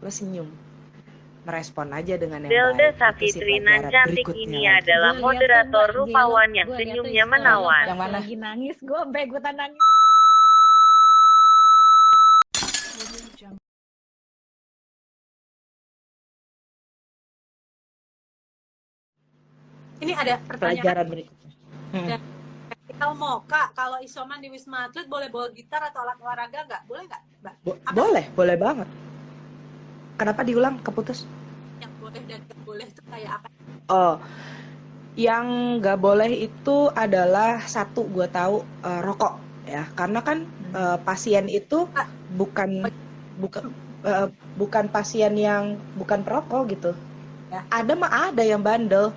lo senyum, merespon aja dengan yang Zelda baik. Itu sih Safitrinan pelajaran cantik berikutnya ini lagi. adalah Gue lihat tuh moderator Mbak Gelo, rupawan yang gue lihat tuh senyumnya story lo menawan. pas Yang mana? lagi nangis, gue sampai ikutan nangis. Ini ada pertanyaan Pelajaran berikutnya. dari Vertikal Moka, kalau isoman di Wisma Atlet boleh bawa gitar atau alat olahraga nggak? Boleh nggak, Mbak? Apa Boleh banget. Kenapa diulang, keputus? yang boleh dan nggak boleh itu kayak apa? Oh, yang nggak boleh itu adalah satu, gue tahu rokok ya, karena kan pasien itu bukan pasien yang bukan perokok gitu. Ya. Ada yang bandel,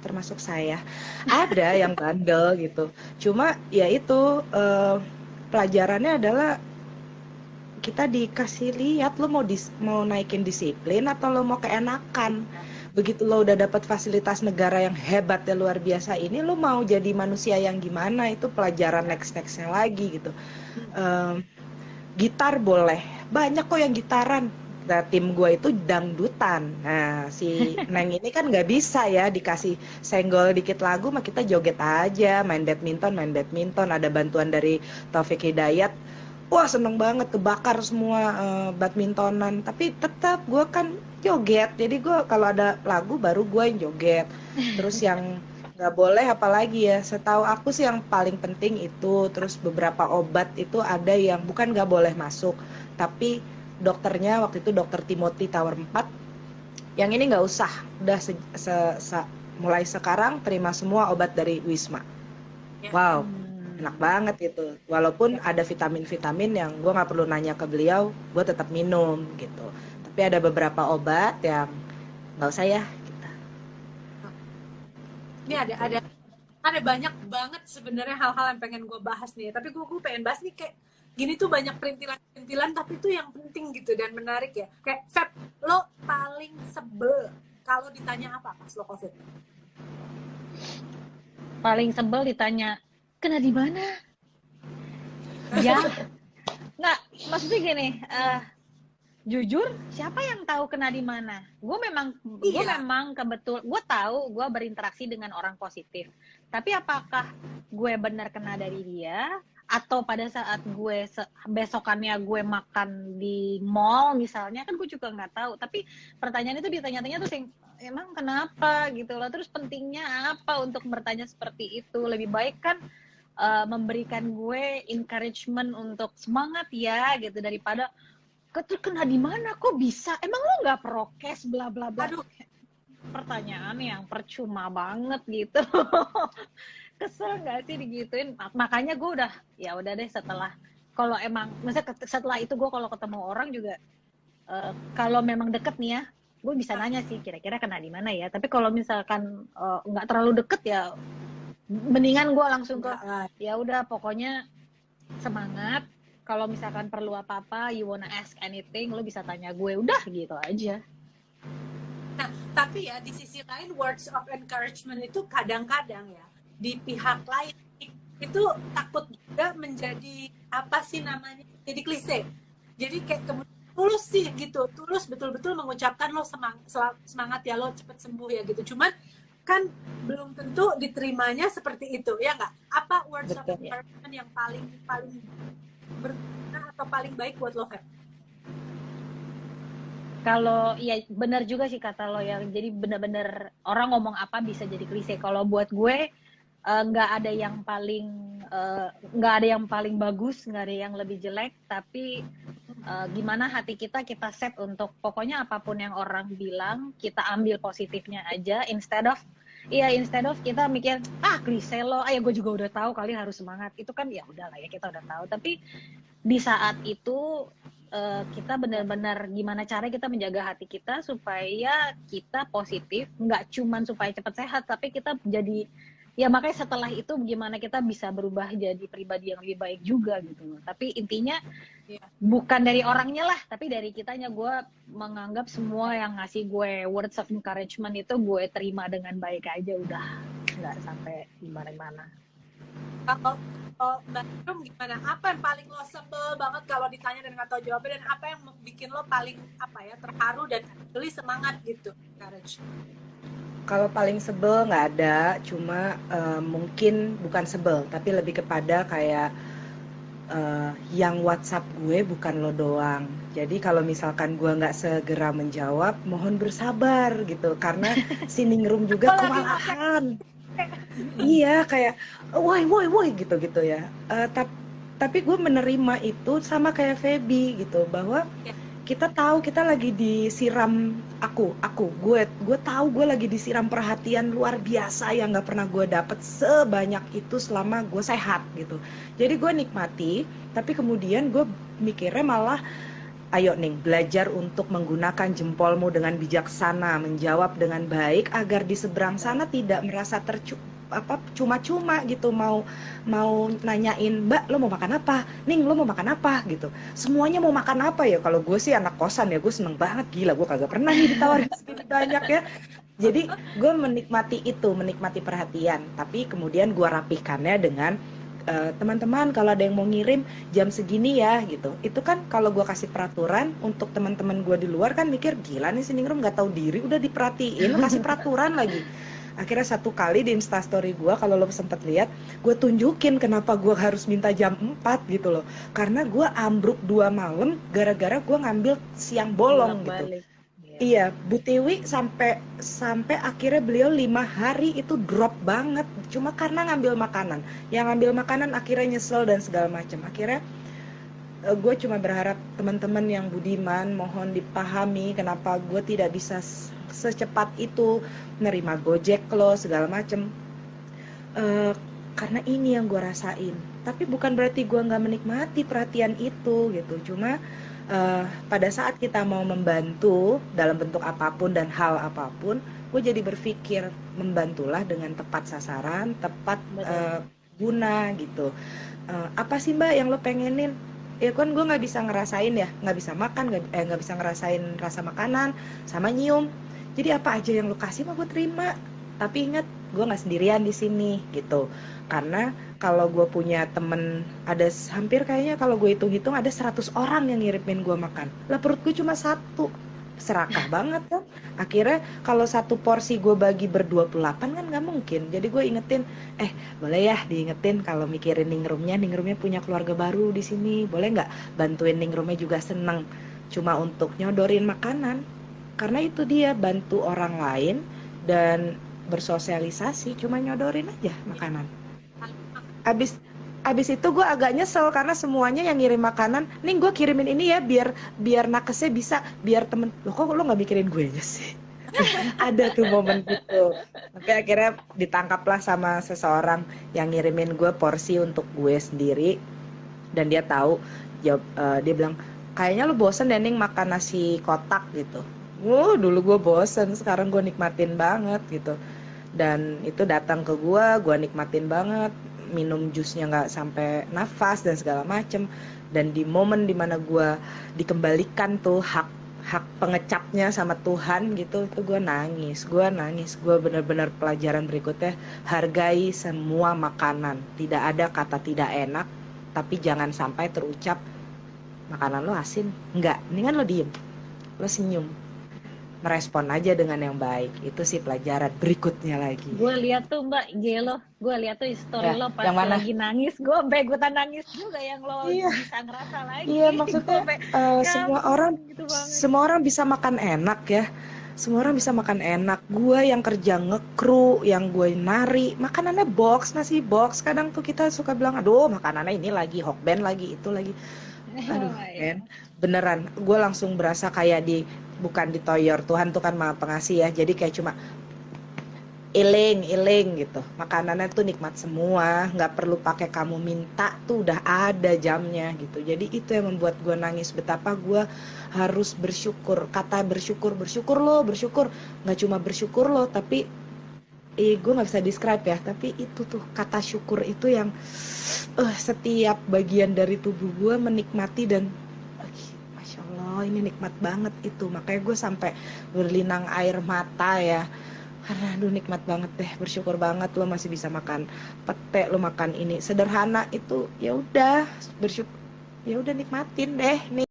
termasuk saya. Ada yang bandel gitu. Cuma ya itu pelajarannya adalah kita dikasih lihat lo mau naikin disiplin atau lo mau keenakan. Begitu lo udah dapat fasilitas negara yang hebat ya luar biasa ini, lo mau jadi manusia yang gimana, itu pelajaran nextnya lagi gitu. Gitar boleh, banyak kok yang gitaran. Nah, tim gue itu dangdutan. Nah, si Neng ini kan nggak bisa ya dikasih senggol dikit lagu, mah kita joget aja, main badminton. Ada bantuan dari Taufik Hidayat. Wah, seneng banget, kebakar semua badmintonan. Tapi tetap gue kan joget, jadi gue kalau ada lagu baru gue yang joget. Terus yang nggak boleh apalagi ya, setahu aku sih yang paling penting itu. Terus beberapa obat itu ada yang bukan nggak boleh masuk, tapi dokternya waktu itu dokter Timothy Tower 4, yang ini nggak usah, udah mulai sekarang terima semua obat dari Wisma. Wow, enak banget gitu. Walaupun ada vitamin-vitamin yang gue nggak perlu nanya ke beliau, gue tetap minum gitu. Tapi ada beberapa obat yang nggak usah ya. Gitu. Ini ada banyak banget sebenarnya hal-hal yang pengen gue bahas nih. Tapi gue pengen bahas nih kayak gini tuh, banyak perintilan-perintilan tapi itu yang penting gitu dan menarik ya. Kayak Feb, lo paling sebel kalau ditanya apa pas lo COVID? Paling sebel ditanya, kena di mana? Ya, nggak, maksudnya gini, jujur, siapa yang tahu kena di mana? Gue memang kebetul, gue tahu gue berinteraksi dengan orang positif. Tapi apakah gue benar kena dari dia? Atau pada saat gue besokannya gue makan di mall misalnya, kan gue juga nggak tahu. Tapi pertanyaan itu ditanya-tanya tuh emang kenapa gitu loh. Terus pentingnya apa untuk bertanya seperti itu? Lebih baik kan memberikan gue encouragement untuk semangat ya gitu, daripada kena di mana, kok bisa, emang lo nggak prokes, bla bla bla. Aduh, pertanyaan yang percuma banget gitu. Kesel nggak sih digituin? Makanya gue udah deh, kalau emang misalnya setelah itu gue kalau ketemu orang juga, kalau memang deket nih ya, gue bisa nanya sih kira-kira kena di mana ya. Tapi kalau misalkan nggak terlalu deket ya, mendingan gue langsung ke ya udah pokoknya semangat. Kalau misalkan perlu apa-apa, you wanna ask anything, lo bisa tanya gue, udah gitu aja. Nah, tapi ya di sisi lain words of encouragement itu kadang-kadang ya di pihak lain itu takut juga menjadi apa sih namanya, jadi klise. Jadi kayak kemudian tulus sih gitu, tulus betul-betul mengucapkan lo semangat ya, lo cepet sembuh ya gitu. Cuman kan belum tentu diterimanya seperti itu ya nggak? Apa words of encouragement yang paling berguna atau paling baik buat lo, Feb? Kalau ya benar juga sih kata lo ya, jadi benar-benar orang ngomong apa bisa jadi klise. Kalau buat gue nggak ada yang paling bagus, nggak ada yang lebih jelek, tapi gimana hati kita set untuk pokoknya apapun yang orang bilang kita ambil positifnya aja, instead of kita mikir klise lo, ya gue juga udah tahu kali harus semangat, itu kan ya udah lah ya, kita udah tahu. Tapi di saat itu kita benar-benar gimana cara kita menjaga hati kita supaya kita positif, nggak cuman supaya cepat sehat, tapi kita jadi ya, makanya setelah itu gimana kita bisa berubah jadi pribadi yang lebih baik juga gitu. Tapi intinya bukan dari orangnya lah, tapi dari kitanya. Gue menganggap semua yang ngasih gue words of encouragement itu gue terima dengan baik aja, udah nggak sampai gimana-mana. Kalau Mbak Rum gimana? Apa yang paling lo sebel banget kalau ditanya dan nggak tahu jawabnya, dan apa yang bikin lo paling apa ya terharu dan really semangat gitu, courage? Kalau paling sebel nggak ada, cuma mungkin bukan sebel, tapi lebih kepada kayak yang WhatsApp gue bukan lo doang. Jadi kalau misalkan gue nggak segera menjawab, mohon bersabar gitu, karena si Ningrum juga Lo lagi ngecek. kewalahan. Iya, kayak woi woi woi gitu-gitu ya. Tapi gue menerima itu sama kayak Feby gitu, bahwa Ya, kita tahu kita lagi disiram, gue tahu gue lagi disiram perhatian luar biasa yang nggak pernah gue dapet sebanyak itu selama gue sehat gitu. Jadi gue nikmati, tapi kemudian gue mikirnya malah, ayo Ning, belajar untuk menggunakan jempolmu dengan bijaksana, menjawab dengan baik agar di seberang sana tidak merasa cuma-cuma gitu, mau mau nanyain, Mbak lo mau makan apa, Ning lo mau makan apa gitu. Semuanya mau makan apa ya? Kalau gue sih anak kosan ya, gue seneng banget, gila gue kagak pernah nih ditawarin segini banyak ya. Jadi gue menikmati itu, menikmati perhatian, tapi kemudian gue rapihkannya dengan teman-teman kalau ada yang mau ngirim jam segini ya gitu. Itu kan kalau gue kasih peraturan untuk teman-teman gue di luar kan mikir, gila nih si Ningrum nggak tahu diri udah diperhatiin kasih peraturan lagi. Akhirnya satu kali di Instastory gue, kalau lo sempet lihat, gue tunjukin kenapa gue harus minta jam 4 gitu loh. Karena gue ambruk 2 malam gara-gara gue ngambil siang bolong gitu. Bolak-balik. Iya, Bu Tiwi sampai sampai akhirnya beliau 5 hari itu drop banget, cuma karena ngambil makanan. Yang ngambil makanan akhirnya nyesel dan segala macam. Akhirnya gue cuma berharap teman-teman yang budiman mohon dipahami kenapa gue tidak bisa secepat itu nerima Gojek lo segala macam. Eh, karena ini yang gue rasain. Tapi bukan berarti gue nggak menikmati perhatian itu gitu. Cuma pada saat kita mau membantu dalam bentuk apapun dan hal apapun, gue jadi berpikir membantulah dengan tepat sasaran, tepat guna gitu. Apa sih Mbak yang lo pengenin? Ya kan gue nggak bisa ngerasain ya, nggak bisa makan, nggak bisa ngerasain rasa makanan, sama nyium. Jadi apa aja yang lo kasih mah gue terima. Tapi ingat, gue nggak sendirian di sini gitu. Karena kalau gue punya temen, ada hampir kayaknya kalau gue hitung-hitung ada 100 orang yang ngirimin gue makan. Lah perut gue cuma satu, serakah banget kan. Akhirnya kalau satu porsi gue bagi ber-28 kan nggak mungkin. Jadi gue ingetin, boleh ya diingetin kalau mikirin Ningrumnya punya keluarga baru di sini, boleh nggak bantuin Ningrumnya juga seneng, cuma untuk nyodorin makanan. Karena itu dia bantu orang lain dan bersosialisasi, cuma nyodorin aja makanan. Abis itu gue agak nyesel karena semuanya yang ngirim makanan, nih gue kirimin ini ya biar nakesnya bisa, biar temen lo kok lo nggak mikirin gue aja sih. Ada tuh momen gitu. Tapi akhirnya ditangkaplah sama seseorang yang ngirimin gue porsi untuk gue sendiri, dan dia tahu, dia bilang kayaknya lo bosen deh Ning makan nasi kotak gitu. Dulu gue bosen, sekarang gue nikmatin banget gitu. Dan itu datang ke gue nikmatin banget, minum jusnya nggak sampai nafas dan segala macem. Dan di momen dimana gue dikembalikan tuh hak pengecapnya sama Tuhan gitu, itu gue nangis. Gue benar-benar pelajaran berikutnya, hargai semua makanan, tidak ada kata tidak enak, tapi jangan sampai terucap makanan lo asin, enggak, mendingan lo diem, lo senyum, merespon aja dengan yang baik. Itu sih pelajaran berikutnya lagi. Gue lihat tuh Mbak IG lo, gue lihat tuh story Ya, lo pas yang mana? lagi nangis, gue sampai ikutan nangis juga, yang lo Iya. bisa ngerasa lagi. Iya, maksudnya Gitu banget. semua orang bisa makan enak ya. Semua orang bisa makan enak. Gue yang kerja ngekru, yang gue nari, makanannya box, nasi box. Kadang tuh kita suka bilang, aduh makanannya ini lagi, hokben lagi, itu lagi. Aduh, men, beneran. Gue langsung berasa kayak bukan ditoyor. Tuhan tuh kan Maha Pengasih ya. Jadi kayak cuma iling gitu. Makanannya tuh nikmat semua, nggak perlu pakai kamu minta, tuh udah ada jamnya gitu. Jadi itu yang membuat gue nangis, betapa gue harus bersyukur. Kata bersyukur nggak cuma bersyukur loh, tapi gue nggak bisa describe ya, tapi itu tuh kata syukur itu yang setiap bagian dari tubuh gue menikmati, dan Masya Allah ini nikmat banget itu. Makanya gue sampai berlinang air mata ya. karena aduh nikmat banget deh, bersyukur banget lo masih bisa makan pete, lo makan ini sederhana itu, ya udah bersyukur, ya udah nikmatin deh nih.